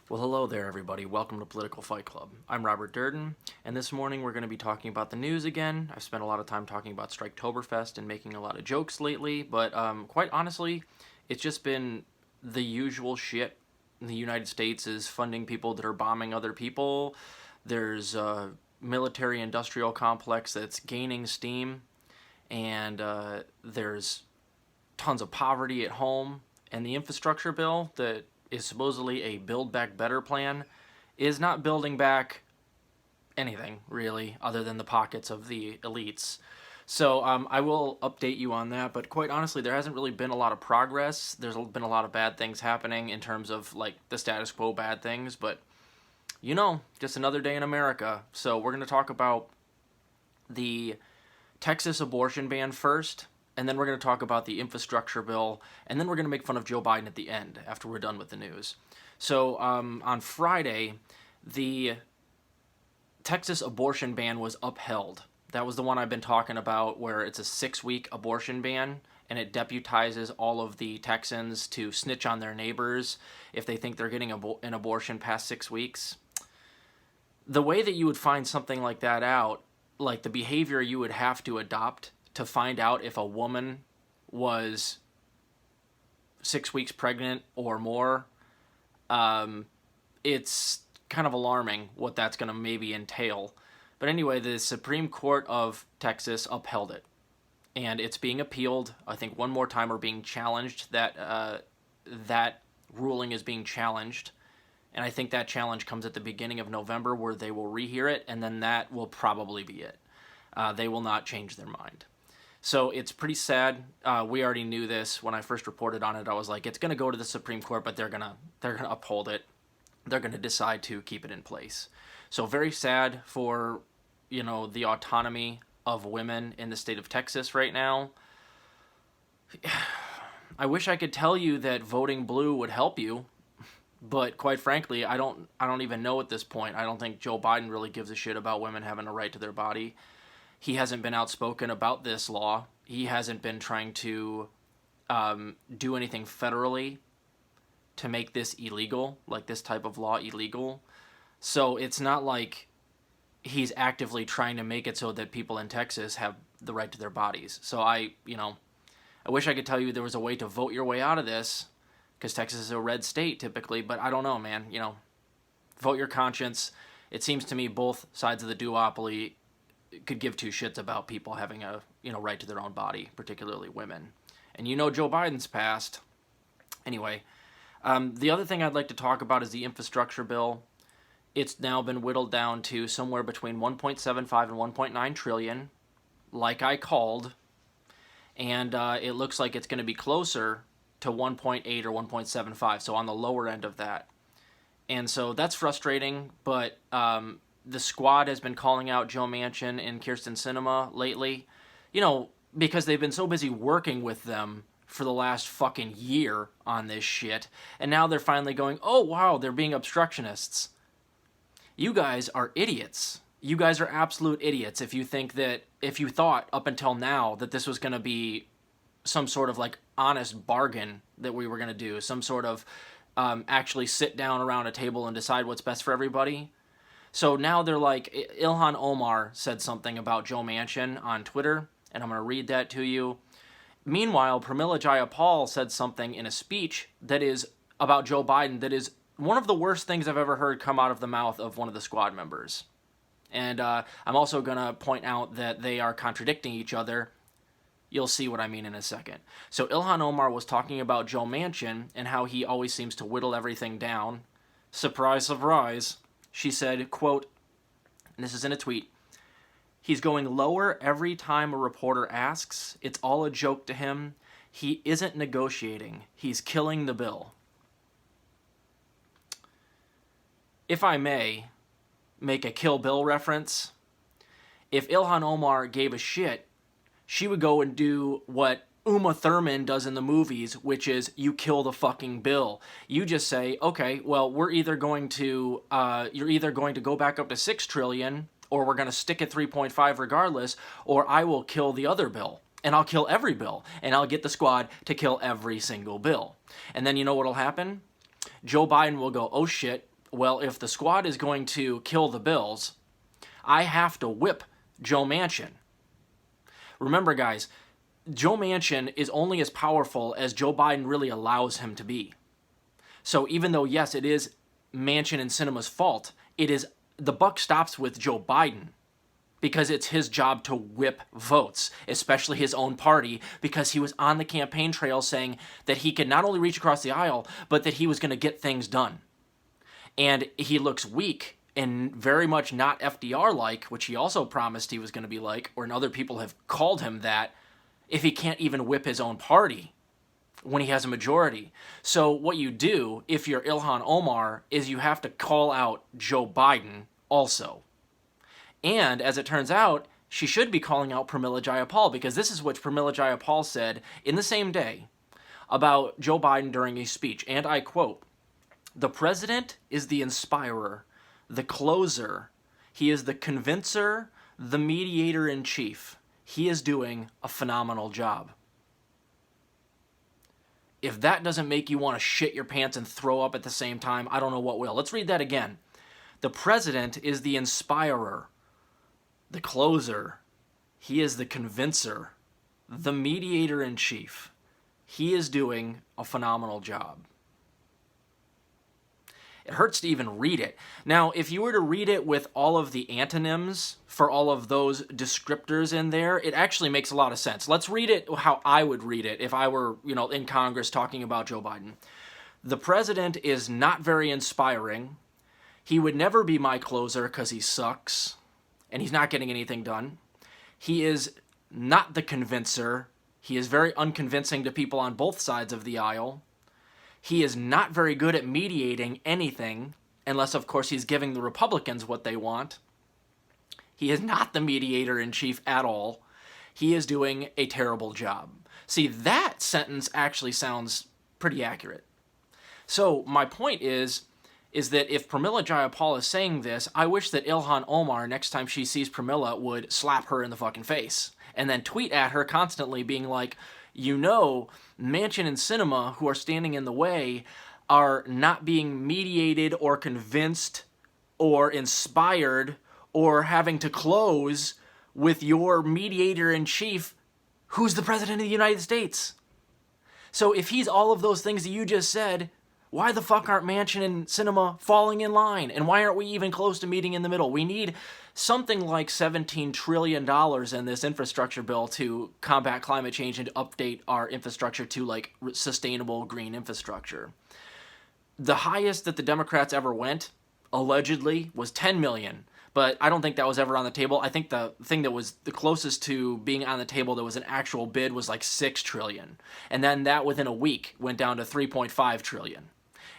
Well, hello there, everybody. Welcome to Political Fight Club. I'm Robert Durden, and this morning we're going to be talking about the news again. I've spent a lot of time talking about Striketoberfest and making a lot of jokes lately, but quite honestly, it's just been the usual shit. The United States is funding people that are bombing other people. There's a military-industrial complex that's gaining steam, and there's tons of poverty at home, and the infrastructure bill that is supposedly a Build Back Better plan is not building back anything, really, other than the pockets of the elites. So I will update you on that, but quite honestly, there hasn't really been a lot of progress. There's been a lot of bad things happening in terms of, like, the status quo bad things, but, just another day in America. So we're going to talk about the Texas abortion ban first, and then we're going to talk about the infrastructure bill, and then we're going to make fun of Joe Biden at the end after we're done with the news. So on Friday, the Texas abortion ban was upheld. That was the one I've been talking about, where it's a 6-week abortion ban, and it deputizes all of the Texans to snitch on their neighbors if they think they're getting an abortion past 6 weeks. The way that you would find something like that out, like the behavior you would have to adopt to find out if a woman was 6 weeks pregnant or more, it's kind of alarming what that's going to maybe entail. But anyway, the Supreme Court of Texas upheld it, and it's being appealed, I think, one more time, or being challenged. That ruling is being challenged, and I think that challenge comes at the beginning of November, where they will rehear it, and then that will probably be it. They will not change their mind. So it's pretty sad. We already knew this when I first reported on it. I was like, it's going to go to the Supreme Court, but they're gonna uphold it. They're going to decide to keep it in place. So very sad for, the autonomy of women in the state of Texas right now. I wish I could tell you that voting blue would help you, but quite frankly, I don't even know at this point. I don't think Joe Biden really gives a shit about women having a right to their body. He hasn't been outspoken about this law. He hasn't been trying to do anything federally to make this illegal, like this type of law illegal. So it's not like he's actively trying to make it so that people in Texas have the right to their bodies. So I wish I could tell you there was a way to vote your way out of this, because Texas is a red state typically, but I don't know, man. Vote your conscience. It seems to me both sides of the duopoly could give two shits about people having a right to their own body, particularly women. And Joe Biden's past. Anyway, the other thing I'd like to talk about is the infrastructure bill. It's now been whittled down to somewhere between 1.75 and 1.9 trillion, like I called, and it looks like it's going to be closer to 1.8 or 1.75, so on the lower end of that. And so that's frustrating, but the squad has been calling out Joe Manchin and Kyrsten Sinema lately, because they've been so busy working with them for the last fucking year on this shit, and now they're finally going, oh wow, they're being obstructionists. You guys are idiots. You guys are absolute idiots if you thought up until now that this was going to be some sort of like honest bargain that we were going to do, some sort of actually sit down around a table and decide what's best for everybody. So now they're like, Ilhan Omar said something about Joe Manchin on Twitter, and I'm going to read that to you. Meanwhile, Pramila Jayapal said something in a speech that is about Joe Biden that is one of the worst things I've ever heard come out of the mouth of one of the squad members. And I'm also going to point out that they are contradicting each other. You'll see what I mean in a second. So Ilhan Omar was talking about Joe Manchin and how he always seems to whittle everything down. Surprise, surprise. She said, quote, and this is in a tweet, "He's going lower every time a reporter asks. It's all a joke to him. He isn't negotiating. He's killing the bill." If I may make a Kill Bill reference, if Ilhan Omar gave a shit, she would go and do what Uma Thurman does in the movies, which is you kill the fucking bill. You just say, okay, well, you're either going to go back up to 6 trillion, or we're going to stick at 3.5 regardless, or I will kill the other bill. And I'll kill every bill. And I'll get the squad to kill every single bill. And then you know what'll happen? Joe Biden will go, oh shit, Well, if the squad is going to kill the Bills, I have to whip Joe Manchin. Remember, guys, Joe Manchin is only as powerful as Joe Biden really allows him to be. So even though, yes, it is Manchin and Sinema's fault, it is the buck stops with Joe Biden, because it's his job to whip votes, especially his own party, because he was on the campaign trail saying that he could not only reach across the aisle, but that he was going to get things done. And he looks weak and very much not FDR-like, which he also promised he was going to be like, or other people have called him that, if he can't even whip his own party when he has a majority. So what you do, if you're Ilhan Omar, is you have to call out Joe Biden also. And as it turns out, she should be calling out Pramila Jayapal, because this is what Pramila Jayapal said in the same day about Joe Biden during a speech. And I quote, "The president is the inspirer, the closer. He is the convincer, the mediator-in-chief. He is doing a phenomenal job." If that doesn't make you want to shit your pants and throw up at the same time, I don't know what will. Let's read that again. The president is the inspirer, the closer. He is the convincer, the mediator-in-chief. He is doing a phenomenal job. It hurts to even read it. Now, if you were to read it with all of the antonyms for all of those descriptors in there, it actually makes a lot of sense. Let's read it how I would read it if I were, in Congress talking about Joe Biden. The president is not very inspiring. He would never be my closer because he sucks, and he's not getting anything done. He is not the convincer. He is very unconvincing to people on both sides of the aisle. He is not very good at mediating anything, unless, of course, he's giving the Republicans what they want. He is not the mediator-in-chief at all. He is doing a terrible job. See, that sentence actually sounds pretty accurate. So my point is that if Pramila Jayapal is saying this, I wish that Ilhan Omar, next time she sees Pramila, would slap her in the fucking face and then tweet at her constantly being like, Manchin and Sinema, who are standing in the way, are not being mediated or convinced or inspired or having to close with your mediator-in-chief, who's the President of the United States. So if he's all of those things that you just said, why the fuck aren't Manchin and Sinema falling in line? And why aren't we even close to meeting in the middle? We need something like $17 trillion in this infrastructure bill to combat climate change and to update our infrastructure to like sustainable green infrastructure. The highest that the Democrats ever went, allegedly, was $10 million. But I don't think that was ever on the table. I think the thing that was the closest to being on the table that was an actual bid was like $6 trillion. And then that within a week went down to $3.5 trillion.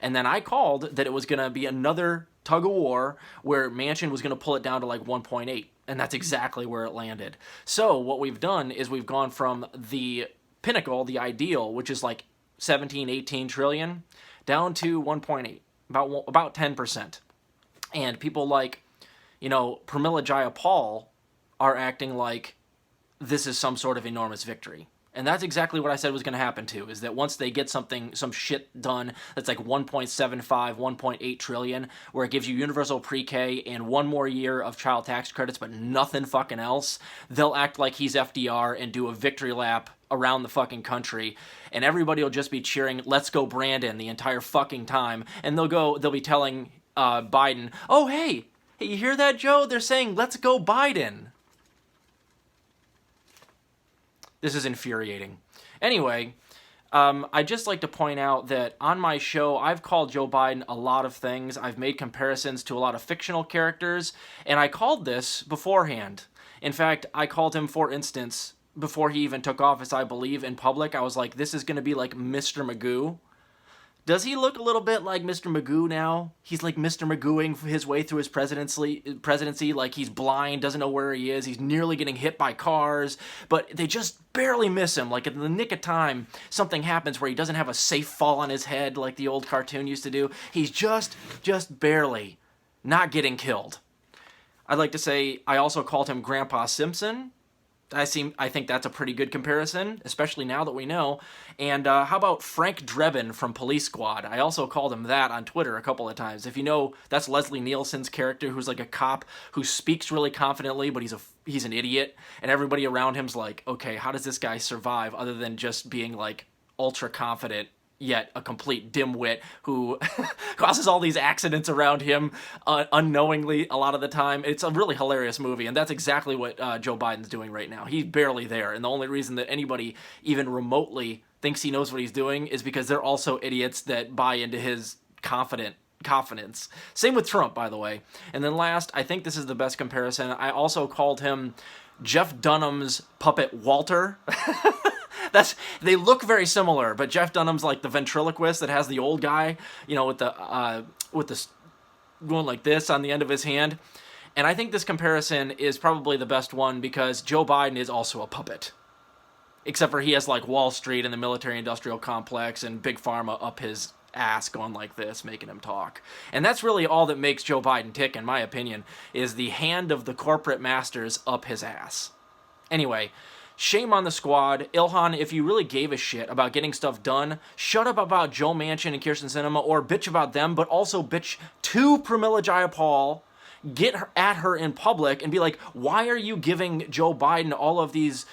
And then I called that it was going to be another tug of war where Manchin was going to pull it down to like 1.8. And that's exactly where it landed. So what we've done is we've gone from the pinnacle, the ideal, which is like 17, 18 trillion, down to 1.8, about 10%. And people like, Pramila Jayapal are acting like this is some sort of enormous victory. And that's exactly what I said was going to happen too, is that once they get some shit done that's like 1.75, 1.8 trillion, where it gives you universal pre-K and one more year of child tax credits, but nothing fucking else, they'll act like he's FDR and do a victory lap around the fucking country, and everybody will just be cheering, "Let's go Brandon," the entire fucking time, and they'll be telling Biden, "Oh, hey, you hear that, Joe? They're saying, let's go Biden." This is infuriating. Anyway, I'd just like to point out that on my show, I've called Joe Biden a lot of things. I've made comparisons to a lot of fictional characters, and I called this beforehand. In fact, I called him, for instance, before he even took office, I believe, in public. I was like, this is going to be like Mr. Magoo. Does he look a little bit like Mr. Magoo now? He's like Mr. Magooing his way through his presidency, like he's blind, doesn't know where he is, he's nearly getting hit by cars, but they just barely miss him. Like in the nick of time, something happens where he doesn't have a safe fall on his head like the old cartoon used to do. He's just barely not getting killed. I'd like to say I also called him Grandpa Simpson. I think that's a pretty good comparison, especially now that we know. And how about Frank Drebin from Police Squad? I also called him that on Twitter a couple of times. If you know, that's Leslie Nielsen's character, who's like a cop who speaks really confidently, but he's an idiot, and everybody around him's like, okay, how does this guy survive other than just being like ultra confident, yet a complete dimwit who causes all these accidents around him unknowingly a lot of the time. It's a really hilarious movie, and that's exactly what Joe Biden's doing right now. He's barely there, and the only reason that anybody even remotely thinks he knows what he's doing is because they're also idiots that buy into his confidence. Same with Trump, by the way. And then last, I think this is the best comparison, I also called him Jeff Dunham's puppet Walter. They look very similar, but Jeff Dunham's like the ventriloquist that has the old guy, you know, with the going like this on the end of his hand. And I think this comparison is probably the best one because Joe Biden is also a puppet. Except for he has like Wall Street and the military-industrial complex and Big Pharma up his ass going like this, making him talk. And that's really all that makes Joe Biden tick, in my opinion, is the hand of the corporate masters up his ass. Anyway, shame on the squad. Ilhan, if you really gave a shit about getting stuff done, shut up about Joe Manchin and Kyrsten Sinema, or bitch about them, but also bitch to Pramila Jayapal. Get at her in public and be like, why are you giving Joe Biden all of these,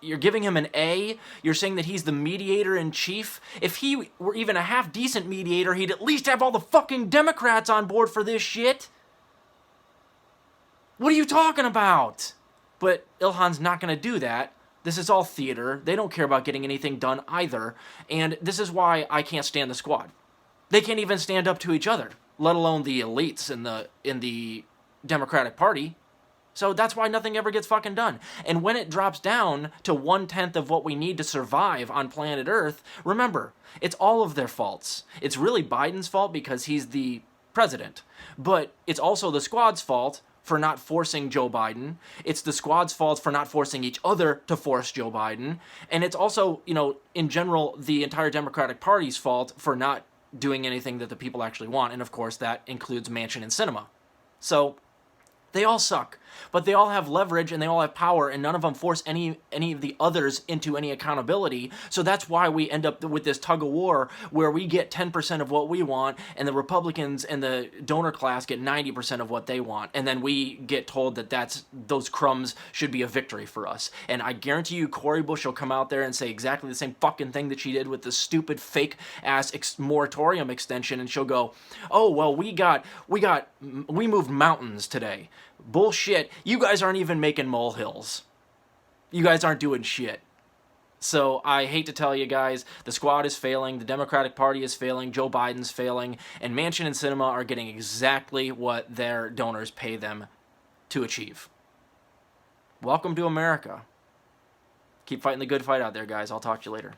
you're giving him an A. You're saying that he's the mediator in chief. If he were even a half decent mediator, he'd at least have all the fucking Democrats on board for this shit. What are you talking about? But Ilhan's not going to do that. This is all theater. They don't care about getting anything done either. And this is why I can't stand the squad. They can't even stand up to each other, let alone the elites in the Democratic Party. So that's why nothing ever gets fucking done. And when it drops down to 1/10 of what we need to survive on planet Earth, remember, it's all of their faults. It's really Biden's fault because he's the president. But it's also the squad's fault for not forcing Joe Biden. It's the squad's fault for not forcing each other to force Joe Biden. And it's also, in general, the entire Democratic Party's fault for not doing anything that the people actually want. And of course, that includes Manchin and Sinema. So they all suck, but they all have leverage and they all have power, and none of them force any of the others into any accountability. So that's why we end up with this tug of war where we get 10% of what we want, and the Republicans and the donor class get 90% of what they want, and then we get told that those crumbs should be a victory for us. And I guarantee you, Cori Bush will come out there and say exactly the same fucking thing that she did with the stupid fake ass moratorium extension, and she'll go, "Oh well, we moved mountains today." Bullshit. You guys aren't even making molehills. You guys aren't doing shit. So I hate to tell you guys, the squad is failing, the Democratic Party is failing, Joe Biden's failing, and Manchin and Sinema are getting exactly what their donors pay them to achieve. Welcome to America. Keep fighting the good fight out there, guys. I'll talk to you later.